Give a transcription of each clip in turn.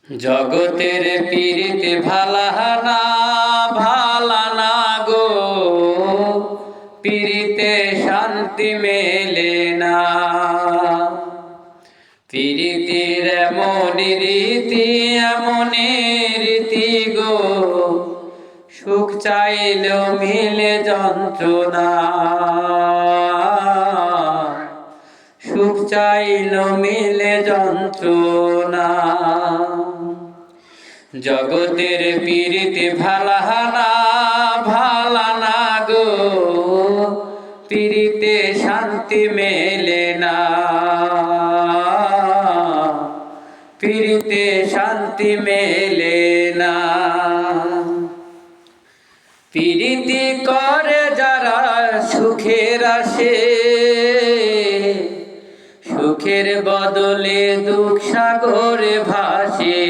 জগতের পীড়িতে ভালানা ভালানা গো, পীড়িতে শান্তি মেলে না। পীড়িতির এমনই রীতি গো, সুখ চাইলেও মিলে যন্ত্রণা। সুখ চাইলেও মিলে যন্ত্রণা। জগতের পীড়িতে ভালানা ভালানা গো, পীড়িতে শান্তি মেলে না। পীড়িতে শান্তি মেলে না। পীড়িতি করে যারা সুখের আসে, সুখের বদলে দুঃখ সাগরে ভাসে।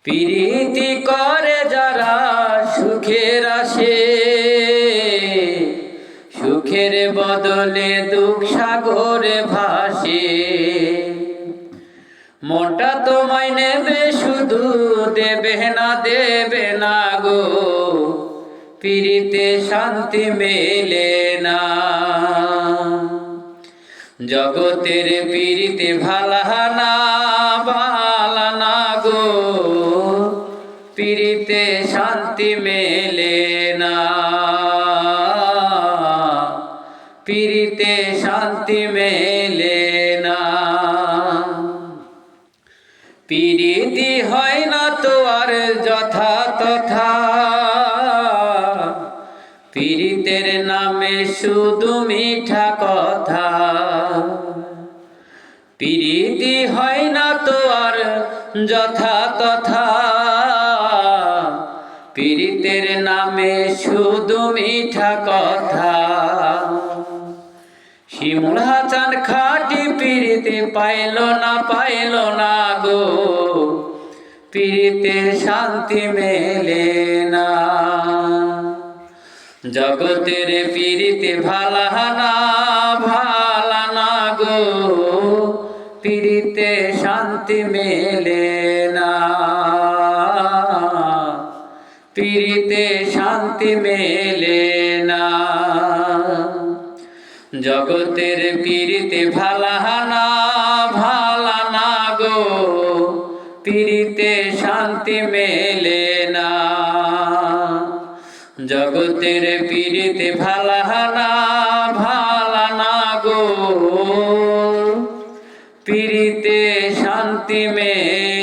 পীড়িতি করে যারা সুখের আসে, সুখের বদলে দুঃখ সাগরে ভাসে। মনটা তোমায় নেবে শুধু, দেবে না গো, পীড়িতে শান্তি মেলে না। জগতের পীড়িতে ভালানা ভালানা গো, পীড়িতে শান্তি মেলে না। পীড়িতে শান্তি মেলে না। পীড়িতি হয় না তো আর যথা তথা, পীড়িতের নামে শুধু মিঠা কথা। পীড়িতি হয় না তো আর যথা তথা, পীড়িতের নামে শুধু মিঠা কথা। শিমুল হাসান খাটি পীড়িতে পাইল না গো, পীড়িতে শান্তি মেলে না। জগতের পীড়িতে ভালানা ভালানা গো, পীড়িতে শান্তি মেলে না। পীড়িতে শান্তি মেলে না। জগতের পীড়িতে ভালানা ভালানা গো, পীড়িতে শান্তি মেলে না। জগতের পীড়িতে ভালানা ভালানা গো, পীড়িতে শান্তি মেলে